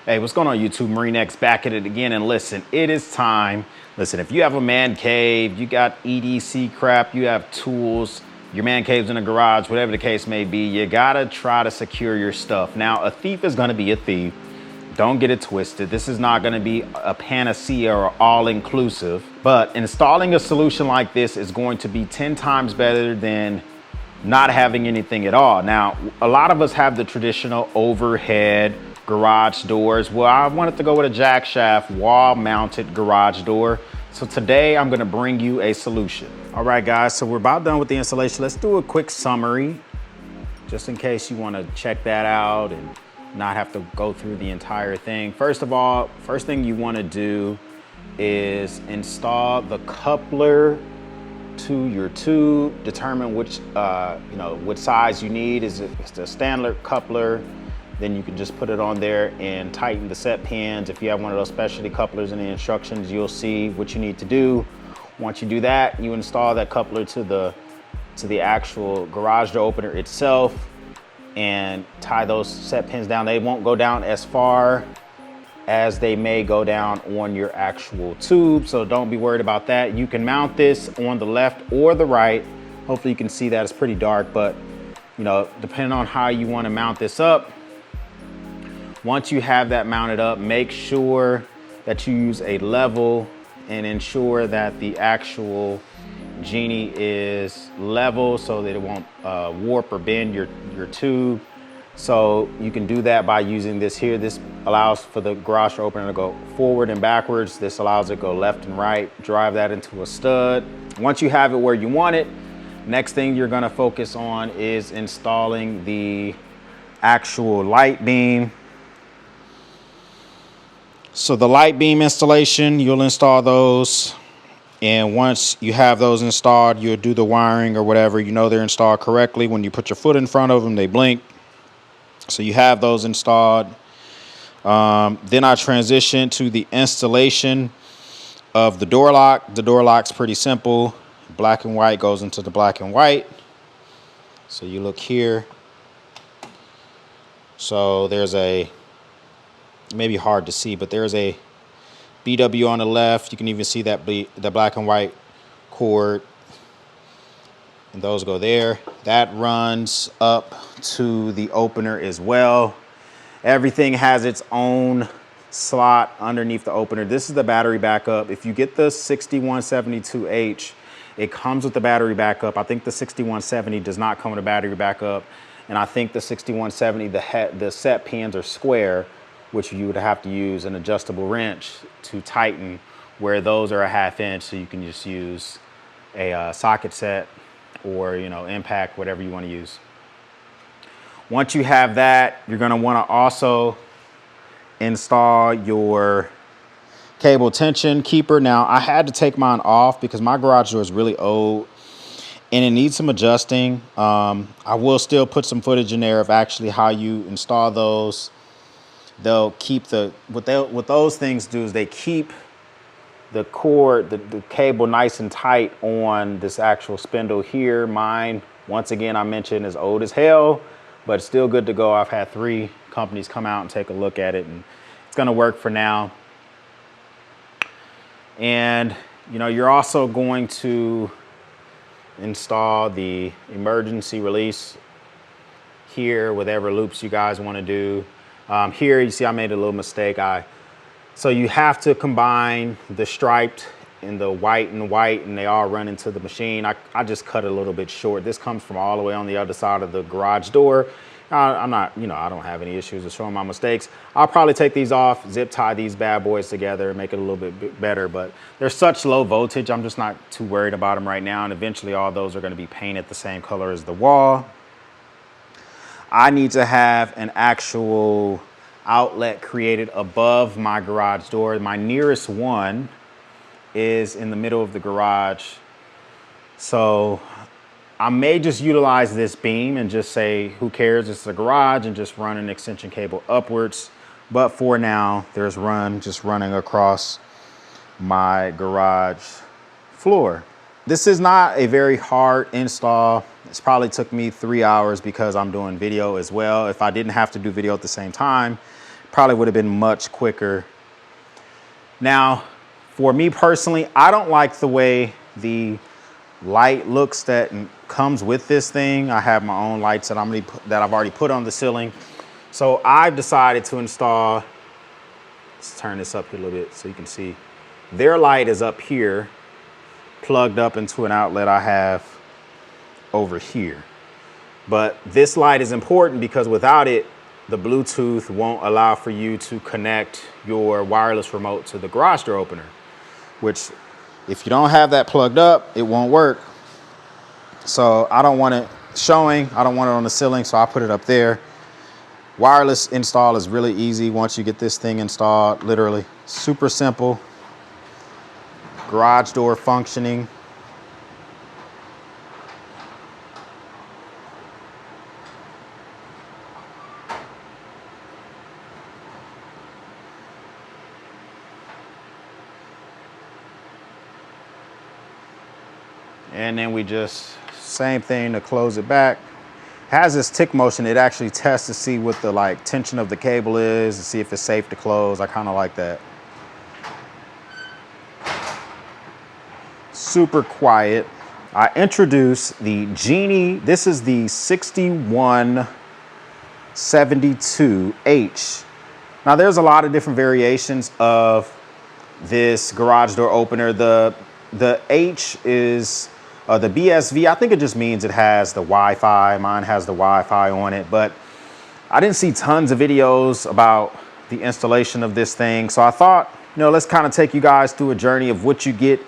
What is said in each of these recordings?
Hey, what's going on YouTube? Marine X back at it again, and listen, it is time. Listen, if you have a man cave, you got EDC crap, you have tools, your man cave's in a garage, whatever the case may be, you gotta try to secure your stuff. Now, a thief is gonna be a thief. Don't get it twisted. This is not gonna be a panacea or all-inclusive, but installing a solution like this is going to be 10 times better than not having anything at all. Now, a lot of us have the traditional overhead garage doors. Well, I wanted to go with a jack shaft wall mounted garage door. So today I'm gonna bring you a solution. All right, guys, so we're about done with the installation. Let's do a quick summary, just in case you wanna check that out and not have to go through the entire thing. First of all, first thing you wanna do is install the coupler to your tube. Determine which what size you need. Is it the standard coupler? Then you can just put it on there and tighten the set pins. If you have one of those specialty couplers in the instructions, you'll see what you need to do. Once you do that, you install that coupler to the actual garage door opener itself and tie those set pins down. They won't go down as far as they may go down on your actual tube, so don't be worried about that. You can mount this on the left or the right. Hopefully you can see that. It's pretty dark, but depending on how you want to mount this up, once you have that mounted up, make sure that you use a level and ensure that the actual Genie is level so that it won't warp or bend your tube. So you can do that by using this here. This allows for the garage door opener to go forward and backwards. This allows it to go left and right. Drive that into a stud. Once you have it where you want it, next thing you're gonna focus on is installing the actual light beam. So the light beam installation, you'll install those. And once you have those installed, you'll do the wiring or whatever. You know they're installed correctly. When you put your foot in front of them, they blink. So you have those installed. Then I transition to the installation of the door lock. The door lock's pretty simple. Black and white goes into the black and white. So you look here. So there's maybe hard to see, but there's a BW on the left. You can even see that the black and white cord, and those go there. That runs up to the opener as well. Everything has its own slot underneath the opener. This is the battery backup. If you get the 6172H, it comes with the battery backup. I think the 6170 does not come with a battery backup, and I think the 6170, the set pins are square, which you would have to use an adjustable wrench to tighten, where those are a 1/2 inch, so you can just use a socket set or impact, whatever you want to use. Once you have that, you're going to want to also install your cable tension keeper. Now, I had to take mine off because my garage door is really old and it needs some adjusting. I will still put some footage in there of actually how you install those. They'll keep what those things do is they keep the cord, the cable nice and tight on this actual spindle here. Mine, once again, I mentioned, is old as hell, but it's still good to go. I've had 3 companies come out and take a look at it, and it's gonna work for now. And you're also going to install the emergency release here, whatever loops you guys want to do. Here you see I made a little mistake. So you have to combine the striped and the white and they all run into the machine. I just cut it a little bit short. This comes from all the way on the other side of the garage door. I'm not, I don't have any issues with showing my mistakes. I'll probably take these off, zip tie these bad boys together, make it a little bit better, but they're such low voltage, I'm just not too worried about them right now. And eventually all those are gonna be painted the same color as the wall. I need to have an actual outlet created above my garage door. My nearest one is in the middle of the garage. So I may just utilize this beam and just say, who cares, it's the garage, and just run an extension cable upwards. But for now, there's just running across my garage floor. This is not a very hard install. It's probably took me 3 hours because I'm doing video as well. If I didn't have to do video at the same time, Probably would have been much quicker. Now, for me personally, I don't like the way the light looks that comes with this thing. I have my own lights that I've already put on the ceiling. So I've decided to install, let's turn this up here a little bit so you can see. Their light is up here, plugged up into an outlet I have over here. But this light is important because without it, the Bluetooth won't allow for you to connect your wireless remote to the garage door opener, which if you don't have that plugged up, it won't work. So I don't want it showing, I don't want it on the ceiling, so I put it up there. Wireless install is really easy once you get this thing installed, literally super simple. Garage door functioning. And then we just, same thing to close it back. Has this tick motion, it actually tests to see what the like tension of the cable is, to see if it's safe to close. I kind of like that. Super quiet. I introduced the Genie, this is the 6172H. Now there's a lot of different variations of this garage door opener. The H is the BSV, I think it just means it has the Wi-Fi. Mine has the Wi-Fi on it, but I didn't see tons of videos about the installation of this thing. So I thought, let's kind of take you guys through a journey of what you get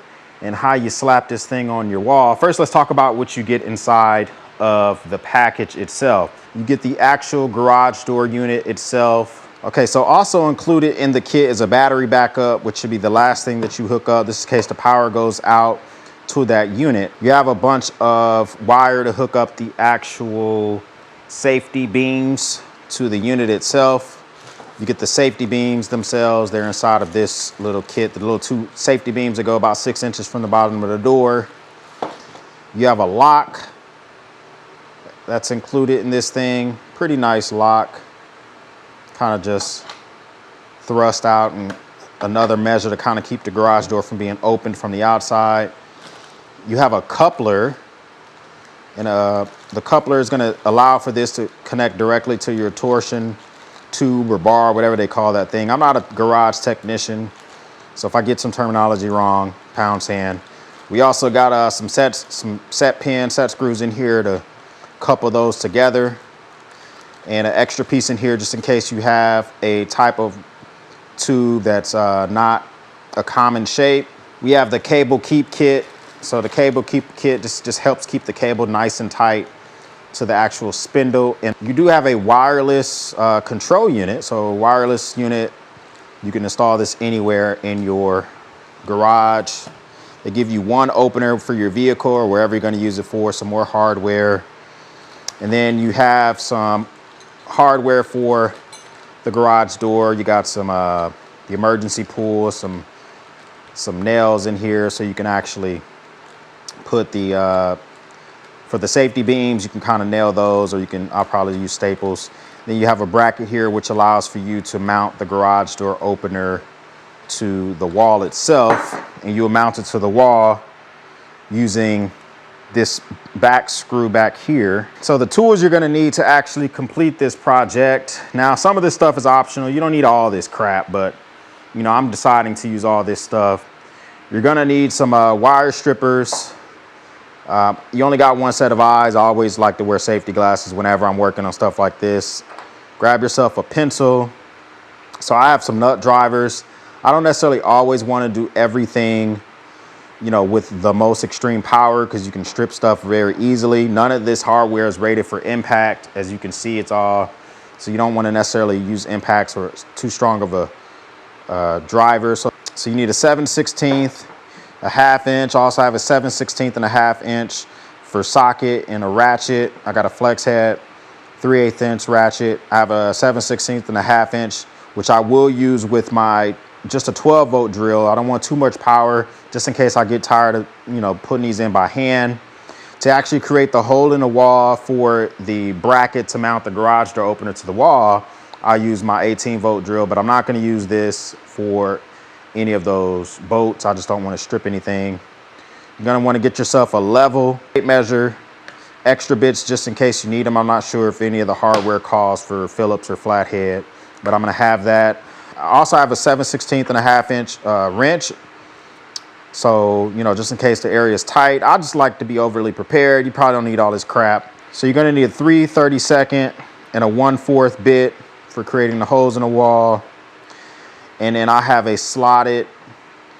and how you slap this thing on your wall. First, let's talk about what you get inside of the package itself. You get the actual garage door unit itself. Okay, so also included in the kit is a battery backup, which should be the last thing that you hook up. This is in case the power goes out to that unit. You have a bunch of wire to hook up the actual safety beams to the unit itself. You get the safety beams themselves. They're inside of this little kit. The little two safety beams that go about 6 inches from the bottom of the door. You have a lock that's included in this thing. Pretty nice lock. Kind of just thrust out, and another measure to kind of keep the garage door from being opened from the outside. You have a coupler, and the coupler is going to allow for this to connect directly to your torsion tube or bar, whatever they call that thing. I'm not a garage technician, so if I get some terminology wrong, pound sand. We also got some set screws in here to couple those together, and an extra piece in here just in case you have a type of tube that's not a common shape. We have the cable keep kit. So the cable keep kit just helps keep the cable nice and tight to the actual spindle. And you do have a wireless control unit. So a wireless unit, you can install this anywhere in your garage. They give you one opener for your vehicle or wherever you're going to use it for, some more hardware. And then you have some hardware for the garage door. You got some the emergency pull, some nails in here so you can actually put the for the safety beams, you can kind of nail those, or I'll probably use staples. Then you have a bracket here which allows for you to mount the garage door opener to the wall itself, and you'll mount it to the wall using this back screw back here. So the tools you're going to need to actually complete this project. Now, some of this stuff is optional. You don't need all this crap, but I'm deciding to use all this stuff. You're going to need some wire strippers. You only got one set of eyes. I always like to wear safety glasses whenever I'm working on stuff like this. Grab yourself a pencil. So I have some nut drivers. I don't necessarily always want to do everything, with the most extreme power, because you can strip stuff very easily. None of this hardware is rated for impact. As you can see, it's all, so you don't want to necessarily use impacts or too strong of a driver. So you need a 7/16, a 1/2 inch. I also have a 7/16 and a 1/2 inch for socket and a ratchet. I got a flex head, 3/8 inch ratchet. I have a 7/16 and a 1/2 inch, which I will use with my just a 12-volt drill. I don't want too much power, just in case I get tired of putting these in by hand. To actually create the hole in the wall for the bracket to mount the garage door opener to the wall, I use my 18-volt drill, but I'm not going to use this for any of those bolts. I just don't want to strip anything. You're going to want to get yourself a level tape measure, extra bits just in case you need them. I'm not sure if any of the hardware calls for Phillips or flathead, but I'm going to have that. I also have a 7/16 and a half inch wrench. So, you know, just in case the area is tight, I just like to be overly prepared. You probably don't need all this crap. So you're going to need a 3 32nd and a 1/4 bit for creating the holes in the wall. And then I have a slotted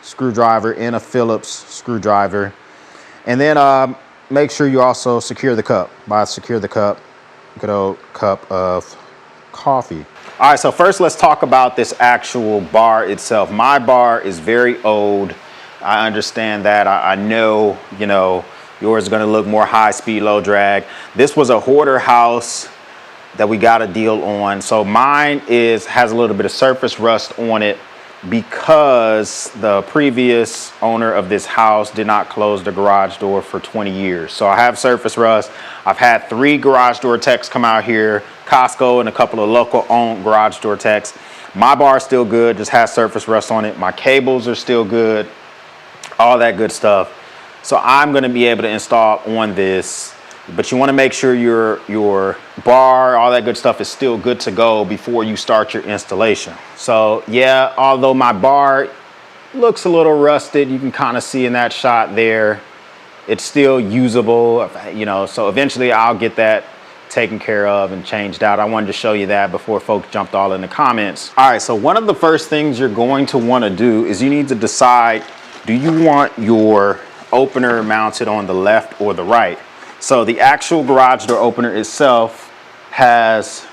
screwdriver and a Phillips screwdriver. And then make sure you also secure the cup. By secure the cup, good old cup of coffee. All right, so first let's talk about this actual bar itself. My bar is very old. I understand that. I know, you know, yours is going to look more high speed, low drag. This was a Hoarder house that we got a deal on. So mine has a little bit of surface rust on it because the previous owner of this house did not close the garage door for 20 years. So I have surface rust. I've had 3 garage door techs come out here, Costco and a couple of local owned garage door techs. My bar is still good, just has surface rust on it. My cables are still good, all that good stuff. So I'm going to be able to install on this, but you want to make sure your bar, all that good stuff is still good to go before you start your installation. So yeah, although my bar looks a little rusted, you can kind of see in that shot there, it's still usable, you know, so eventually I'll get that taken care of and changed out. I wanted to show you that before folks jumped all in the comments. All right, so one of the first things you're going to want to do is you need to decide, do you want your opener mounted on the left or the right? So the actual garage door opener itself has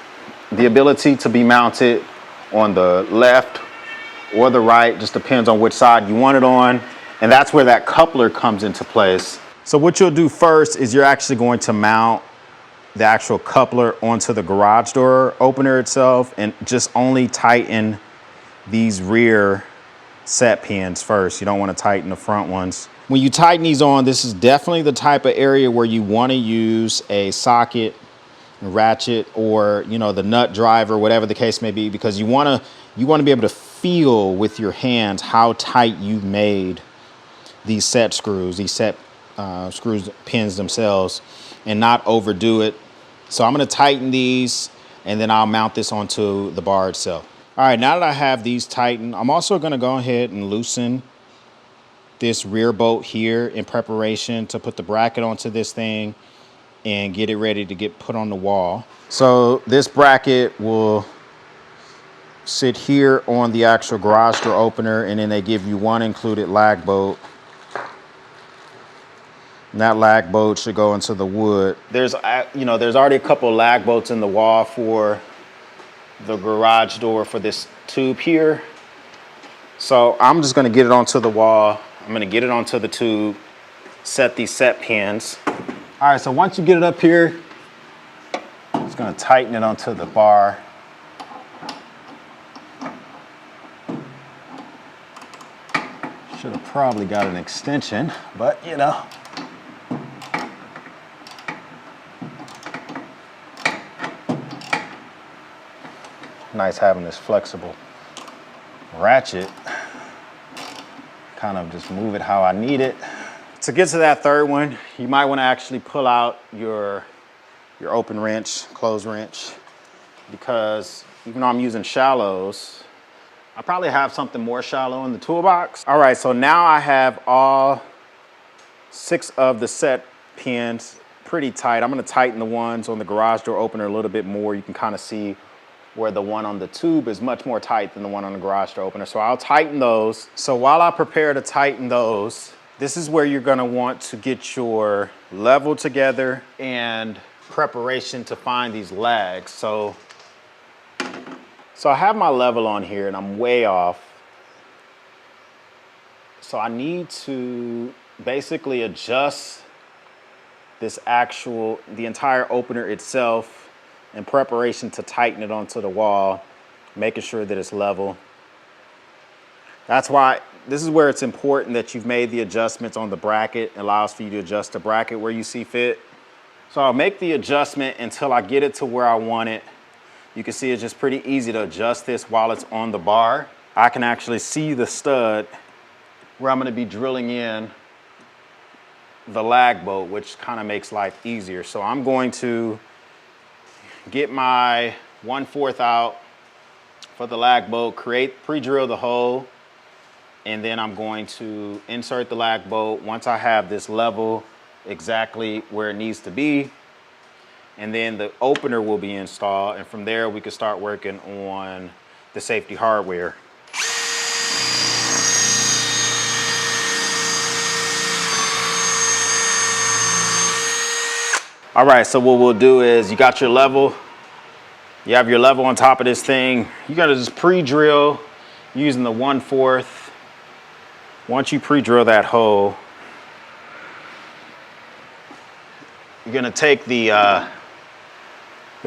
the ability to be mounted on the left or the right, just depends on which side you want it on. And that's where that coupler comes into place. So what you'll do first is you're actually going to mount the actual coupler onto the garage door opener itself and just only tighten these rear set pins first. You don't want to tighten the front ones. When you tighten these on, this is definitely the type of area where you want to use a socket, ratchet, or, you know, the nut driver, whatever the case may be, because you want to be able to feel with your hands how tight you've made these set screws, screws pins themselves, and not overdo it. So I'm going to tighten these and then I'll mount this onto the bar itself. All right, now that I have these tightened, I'm also going to go ahead and loosen this rear bolt here in preparation to put the bracket onto this thing and get it ready to get put on the wall. So this bracket will sit here on the actual garage door opener, and then they give you one included lag bolt. And that lag bolt should go into the wood. There's already a couple of lag bolts in the wall for the garage door for this tube here. So I'm just going to get it onto the wall. I'm going to get it onto the tube, set these set pins. All right, so once you get it up here, I'm just going to tighten it onto the bar. Should have probably got an extension, but you know. Nice having this flexible ratchet. Kind of just move it how I need it. To get to that third one, you might want to actually pull out your open wrench, close wrench, because even though I'm using shallows, I probably have something more shallow in the toolbox. All right, so now I have all 6 of the set pins pretty tight. I'm going to tighten the ones on the garage door opener a little bit more. You can kind of see where the one on the tube is much more tight than the one on the garage door opener. So I'll tighten those. So while I prepare to tighten those, this is where you're gonna want to get your level together and preparation to find these lags. So I have my level on here and I'm way off. So I need to basically adjust the entire opener itself in preparation to tighten it onto the wall, making sure that it's level. That's why this is where it's important that you've made the adjustments on the bracket. It allows for you to adjust the bracket where you see fit. So I'll make the adjustment until I get it to where I want it. You can see it's just pretty easy to adjust this while it's on the bar. I can actually see the stud where I'm gonna be drilling in the lag bolt, which kind of makes life easier. So I'm going to get my 1/4 out for the lag bolt, pre-drill the hole, and then I'm going to insert the lag bolt once I have this level exactly where it needs to be. And then the opener will be installed, and from there we can start working on the safety hardware. All right, so what we'll do is you got your level. You have your level on top of this thing. You're gonna just pre-drill using the 1/4. Once you pre-drill that hole, you're gonna take the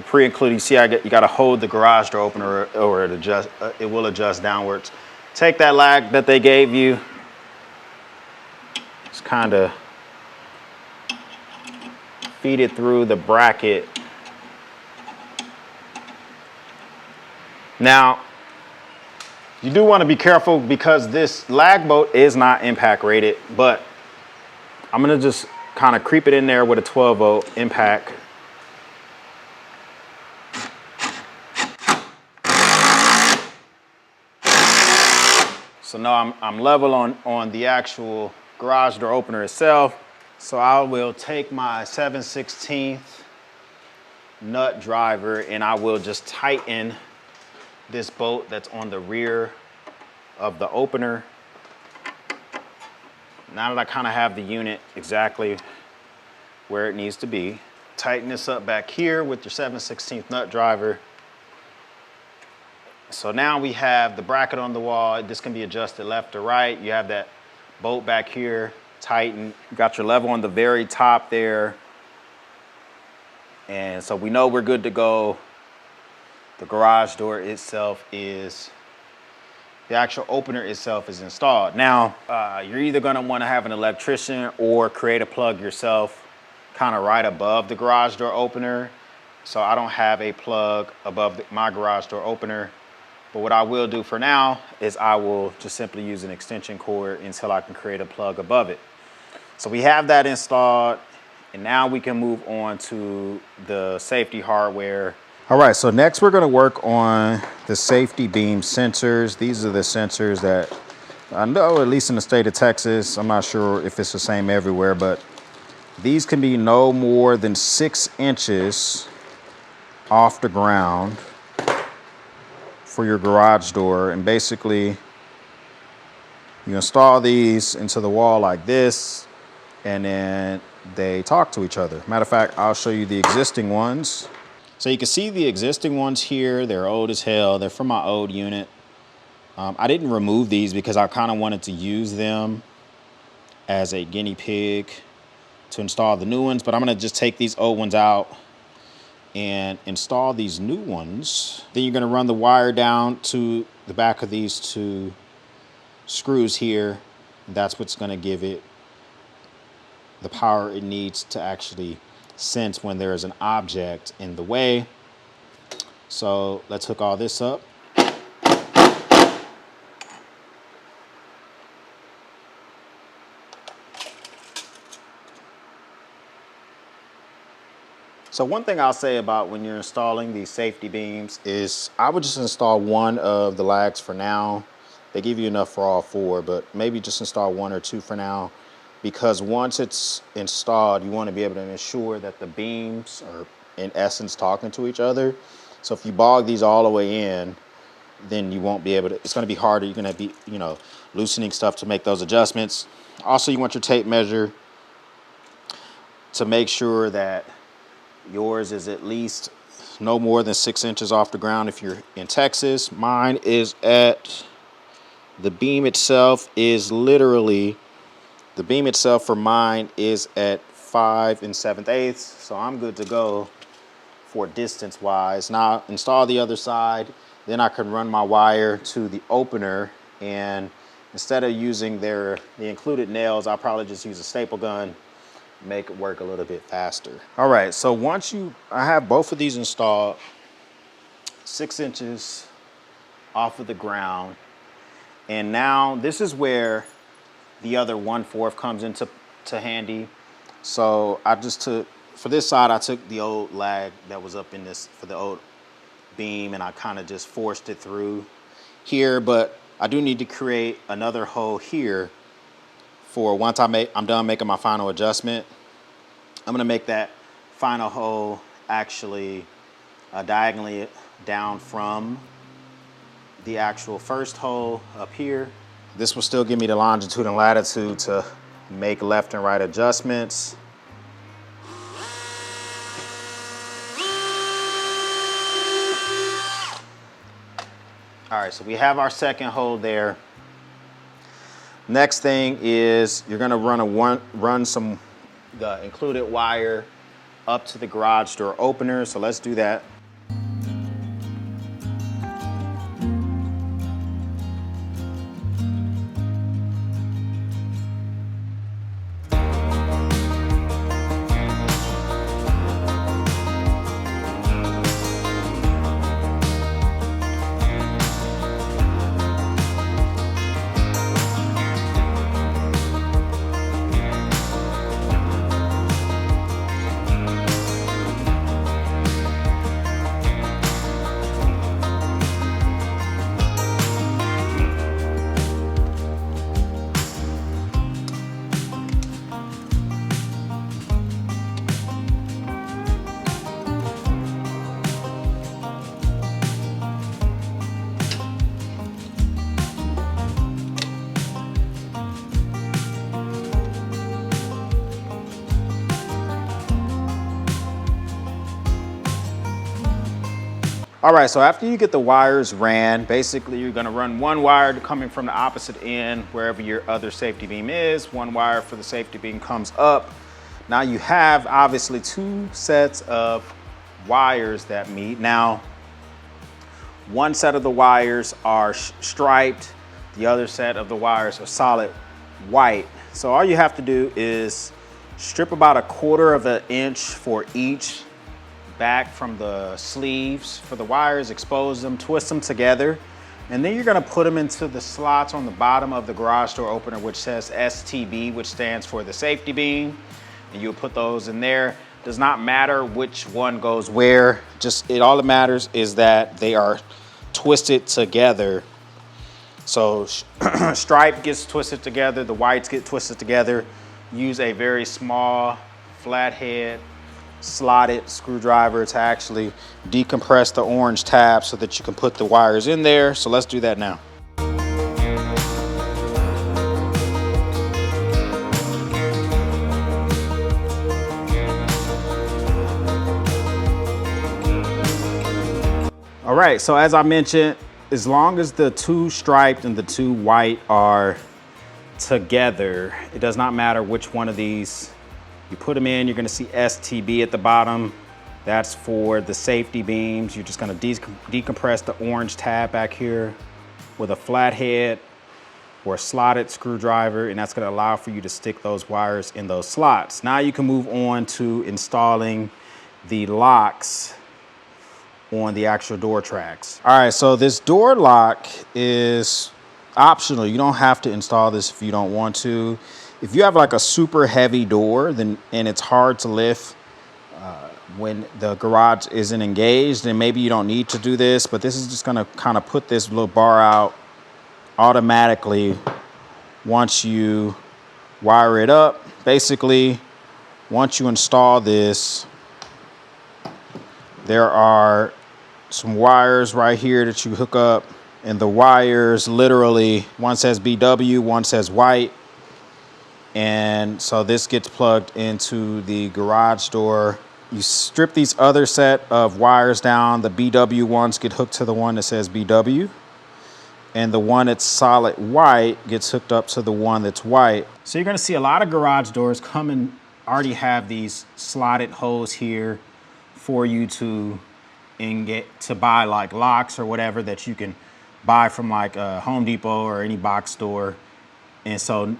pre-included, you see you gotta hold the garage door opener or it will adjust downwards. Take that lag that they gave you, just kinda feed it through the bracket. Now, you do want to be careful because this lag bolt is not impact rated, but I'm gonna just kind of creep it in there with a 12-volt impact. So now I'm level on the actual garage door opener itself. So I will take my 7/16 nut driver and I will just tighten this bolt that's on the rear of the opener. Now that I kind of have the unit exactly where it needs to be, tighten this up back here with your 7/16 nut driver. So now we have the bracket on the wall. This can be adjusted left or right. You have that bolt back here, tighten. You got your level on the very top there. And so we know we're good to go. The garage door itself is, the actual opener itself is installed. Now, you're either gonna wanna have an electrician or create a plug yourself, kind of right above the garage door opener. So I don't have a plug above my garage door opener. But what I will do for now is I will just simply use an extension cord until I can create a plug above it. So we have that installed, and now we can move on to the safety hardware. All right, so next we're gonna work on the safety beam sensors. These are the sensors that I know, at least in the state of Texas, I'm not sure if it's the same everywhere, but these can be no more than 6 inches off the ground for your garage door. And basically you install these into the wall like this, and then they talk to each other. Matter of fact, I'll show you the existing ones. So you can see the existing ones here. They're old as hell. They're from my old unit. I didn't remove these because I kind of wanted to use them as a guinea pig to install the new ones, but I'm gonna just take these old ones out and install these new ones. Then you're gonna run the wire down to the back of these 2 screws here. That's what's gonna give it the power it needs to actually sense when there is an object in the way. So let's hook all this up. So one thing I'll say about when you're installing these safety beams is I would just install one of the lags for now. They give you enough for all 4, but maybe just install 1 or 2 for now, because once it's installed, you want to be able to ensure that the beams are in essence talking to each other. So if you bog these all the way in, then you won't be able to, it's going to be harder. You're going to be, loosening stuff to make those adjustments. Also, you want your tape measure to make sure that yours is at least no more than 6 inches off the ground if you're in Texas. Mine is at, the beam itself for mine is at 5 7/8. So I'm good to go for distance wise. Now install the other side, then I can run my wire to the opener, and instead of using the included nails, I'll probably just use a staple gun, make it work a little bit faster. All right, so once I have both of these installed, 6 inches off of the ground. And now this is where the other 1/4 comes into handy. So I just took, for this side, I took the old lag that was up in this, for the old beam, and I kind of just forced it through here. But I do need to create another hole here for once I'm done making my final adjustment. I'm gonna make that final hole actually diagonally down from the actual first hole up here. This will still give me the longitude and latitude to make left and right adjustments. All right, so we have our second hole there. Next thing is you're gonna run some the included wire up to the garage door opener. So let's do that. All right, so after you get the wires ran, basically you're gonna run one wire coming from the opposite end, wherever your other safety beam is. One wire for the safety beam comes up. Now you have obviously 2 sets of wires that meet. Now, one set of the wires are striped. The other set of the wires are solid white. So all you have to do is strip about 1/4 of an inch for each back from the sleeves for the wires, expose them, twist them together, and then you're gonna put them into the slots on the bottom of the garage door opener, which says STB, which stands for the safety beam, and you'll put those in there. Does not matter which one goes where, just all that matters is that they are twisted together. So stripe gets twisted together, the whites get twisted together. Use a very small flathead slotted screwdriver to actually decompress the orange tab so that you can put the wires in there. So let's do that now. All right, so as I mentioned, as long as the 2 striped and the 2 white are together, it does not matter which one of these you put them in. You're gonna see STB at the bottom. That's for the safety beams. You're just gonna decompress the orange tab back here with a flathead or a slotted screwdriver, and that's gonna allow for you to stick those wires in those slots. Now you can move on to installing the locks on the actual door tracks. All right, so this door lock is optional. You don't have to install this if you don't want to. If you have like a super heavy door, and it's hard to lift when the garage isn't engaged, then maybe you don't need to do this, but this is just gonna kind of put this little bar out automatically once you wire it up. Basically, once you install this, there are some wires right here that you hook up, and the wires literally, one says BW, one says white. And so this gets plugged into the garage door. You strip these other set of wires down. The BW ones get hooked to the one that says BW. And the one that's solid white gets hooked up to the one that's white. So you're gonna see a lot of garage doors come and already have these slotted holes here for you to buy like locks or whatever that you can buy from like a Home Depot or any box store. And so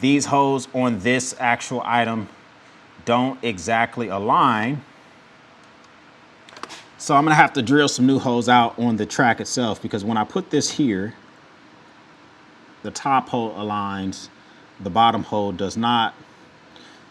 these holes on this actual item don't exactly align. So I'm gonna have to drill some new holes out on the track itself, because when I put this here, the top hole aligns, the bottom hole does not.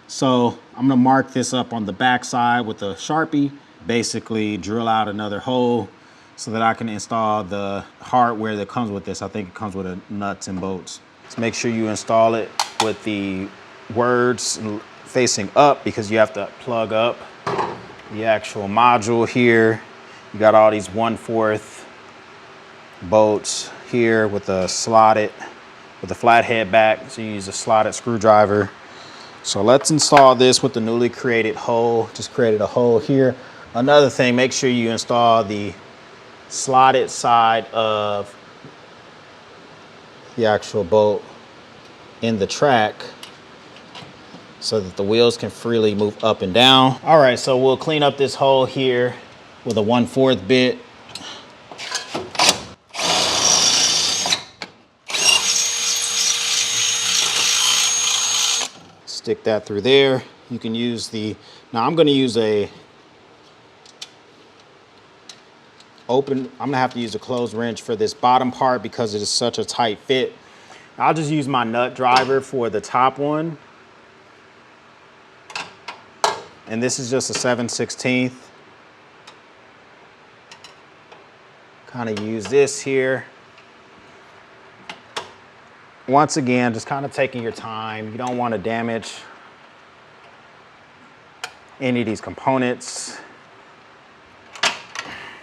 So I'm gonna mark this up on the back side with a Sharpie, basically drill out another hole so that I can install the hardware that comes with this. I think it comes with nuts and bolts. Just make sure you install it with the words facing up, because you have to plug up the actual module here. You got all these 1/4 bolts here with a slotted, with a flathead back. So you use a slotted screwdriver. So let's install this with the newly created hole. Just created a hole here. Another thing, make sure you install the slotted side of the actual bolt in the track so that the wheels can freely move up and down. All right, so we'll clean up this hole here with a 1/4 bit. Stick that through there. You can use now I'm gonna use I'm gonna have to use a closed wrench for this bottom part because it is such a tight fit. I'll just use my nut driver for the top one. And this is just a 7/16. Kind of use this here. Once again, just kind of taking your time. You don't want to damage any of these components.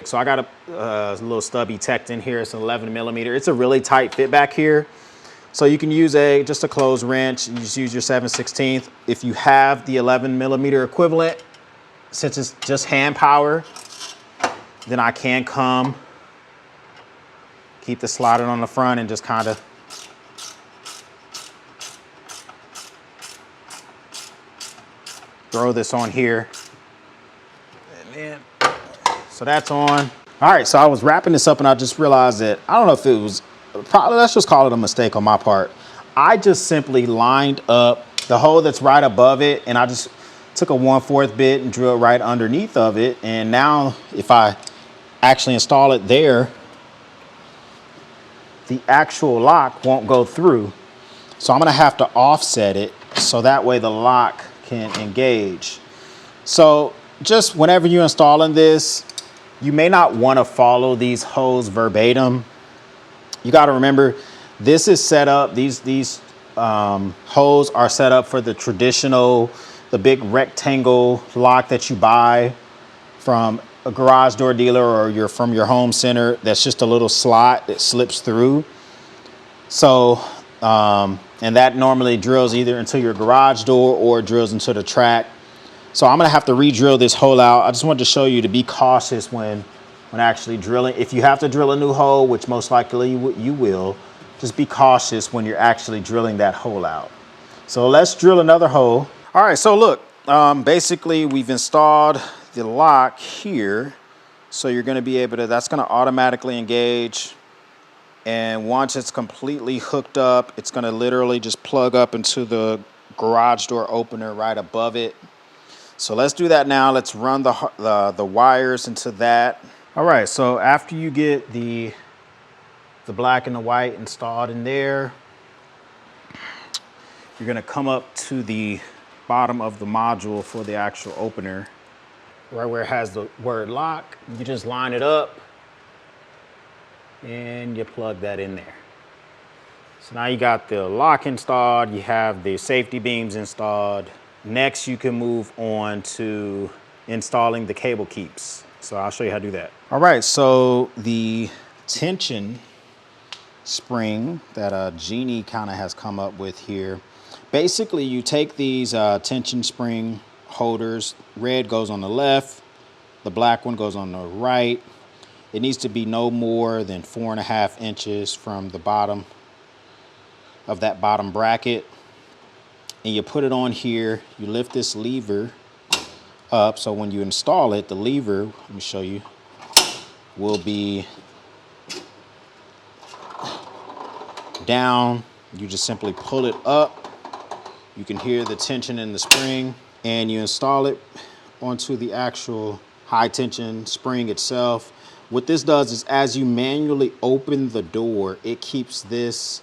So I got a little stubby teched in here. It's an 11mm. It's a really tight fit back here. So you can use just a closed wrench. You just use your 7/16. If you have the 11mm equivalent, since it's just hand power, then I can keep the slotted on the front and just kind of throw this on here. And then, so that's on. All right, so I was wrapping this up and I just realized that, I don't know if it was, probably, let's just call it a mistake on my part. I just simply lined up the hole that's right above it, and I just took a 1/4 bit and drilled right underneath of it. And now if I actually install it there, the actual lock won't go through. So I'm gonna have to offset it so that way the lock can engage. So just whenever you're installing this, you may not want to follow these holes verbatim. You got to remember, this is set up, these holes are set up for the traditional, the big rectangle lock that you buy from a garage door dealer or from your home center. That's just a little slot that slips through. So, and that normally drills either into your garage door or drills into the track. So I'm gonna have to re-drill this hole out. I just wanted to show you to be cautious when actually drilling. If you have to drill a new hole, which most likely you will, just be cautious when you're actually drilling that hole out. So let's drill another hole. All right, so look, basically we've installed the lock here. So you're gonna be able to, that's gonna automatically engage. And once it's completely hooked up, it's gonna literally just plug up into the garage door opener right above it. So let's do that now. Let's run the wires into that. All right, so after you get the black and the white installed in there, you're gonna come up to the bottom of the module for the actual opener, right where it has the word lock. You just line it up and you plug that in there. So now you got the lock installed, you have the safety beams installed. Next, you can move on to installing the cable keeps. So I'll show you how to do that. All right, so the tension spring that Genie kind of has come up with here. Basically, you take these tension spring holders. Red goes on the left, the black one goes on the right. It needs to be no more than 4.5 inches from the bottom of that bottom bracket. And you put it on here, you lift this lever up, so when you install it, the lever, let me show you, will be down. You just simply pull it up. You can hear the tension in the spring, and you install it onto the actual high tension spring itself. What this does is as you manually open the door, it keeps this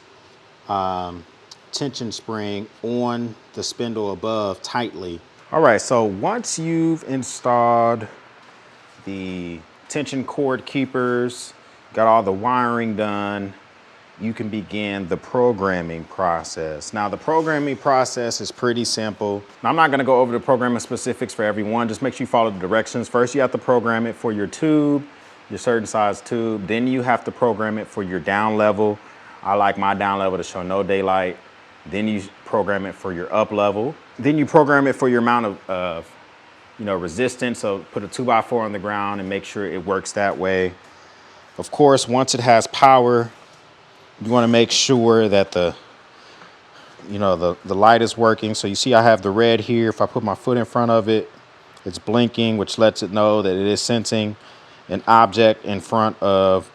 tension spring on the spindle above tightly. All right, so once you've installed the tension cord keepers, got all the wiring done, you can begin the programming process. Now, the programming process is pretty simple. Now, I'm not gonna go over the programming specifics for everyone. Just make sure you follow the directions. First, you have to program it for your tube, your certain size tube. Then you have to program it for your down level. I like my down level to show no daylight. Then you program it for your up level. Then you program it for your amount of resistance. So put a 2x4 on the ground and make sure it works that way. Of course, once it has power, you want to make sure that the light is working. So you see I have the red here. If I put my foot in front of it, it's blinking, which lets it know that it is sensing an object in front of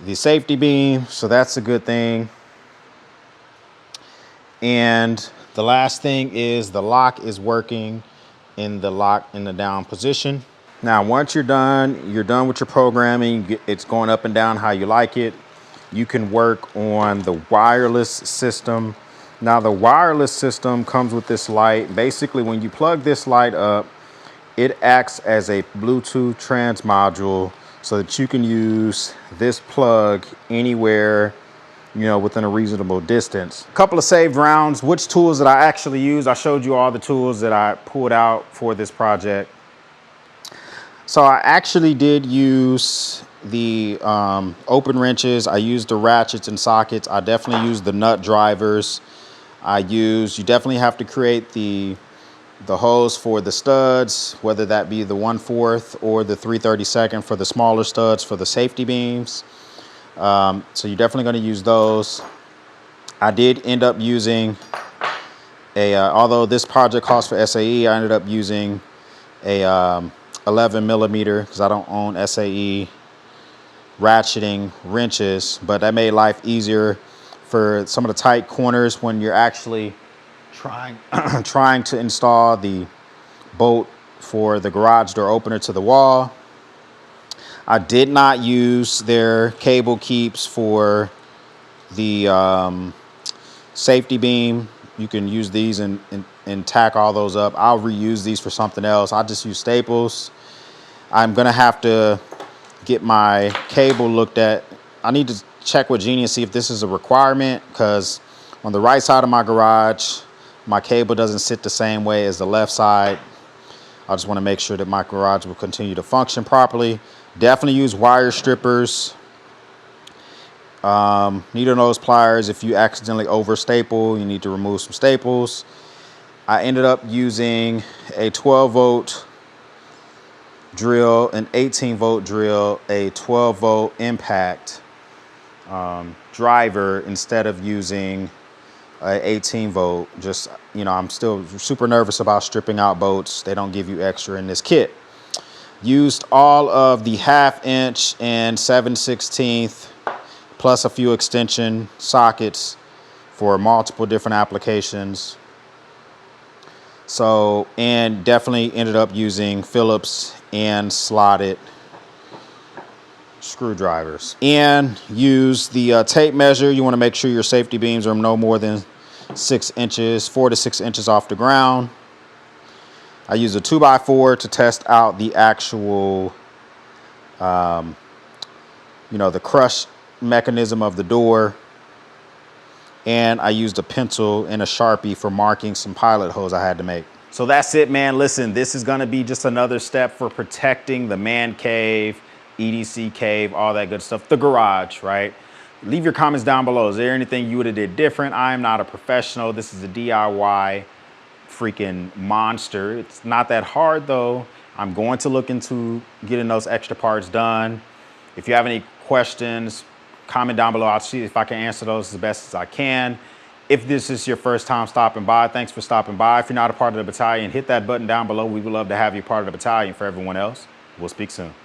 the safety beam. So that's a good thing. And the last thing is the lock is working in the down position. Now, once you're done with your programming, it's going up and down how you like it. You can work on the wireless system. Now, the wireless system comes with this light. Basically, when you plug this light up, it acts as a Bluetooth transmodule so that you can use this plug anywhere, within a reasonable distance. A couple of saved rounds. Which tools that I actually use? I showed you all the tools that I pulled out for this project. So I actually did use the open wrenches. I used the ratchets and sockets. I definitely used the nut drivers. You definitely have to create the hose for the studs, whether that be the 1/4 or the 3/32 for the smaller studs for the safety beams. So you're definitely going to use those. I did end up using although this project calls for SAE, I ended up using a 11 millimeter because I don't own SAE ratcheting wrenches, but that made life easier for some of the tight corners when you're actually trying to install the bolt for the garage door opener to the wall. I did not use their cable keeps for the safety beam. You can use these and tack all those up. I'll reuse these for something else. I'll just use staples. I'm gonna have to get my cable looked at. I need to check with Genie and see if this is a requirement, because on the right side of my garage, my cable doesn't sit the same way as the left side. I just want to make sure that my garage will continue to function properly. Definitely use wire strippers. Needle nose pliers. If you accidentally over staple, you need to remove some staples. I ended up using a 12-volt drill, an 18-volt drill, a 12-volt impact driver instead of using a 18-volt. Just, I'm still super nervous about stripping out bolts. They don't give you extra in this kit. Used all of the 1/2 inch and 7/16 plus a few extension sockets for multiple different applications. So, and definitely ended up using Phillips and slotted screwdrivers. And use the tape measure. You want to make sure your safety beams are no more than 6 inches, 4 to 6 inches off the ground. I use a 2x4 to test out the actual, the crush mechanism of the door. And I used a pencil and a Sharpie for marking some pilot holes I had to make. So that's it, man. Listen, this is gonna be just another step for protecting the man cave, EDC cave, all that good stuff, the garage, right? Leave your comments down below. Is there anything you would have did different? I am not a professional. This is a DIY freaking monster. It's not that hard though. I'm going to look into getting those extra parts done. If you have any questions, comment down below. I'll see if I can answer those as best as I can. If this is your first time stopping by, thanks for stopping by. If you're not a part of the battalion, hit that button down below. We would love to have you part of the battalion. For everyone else, we'll speak soon.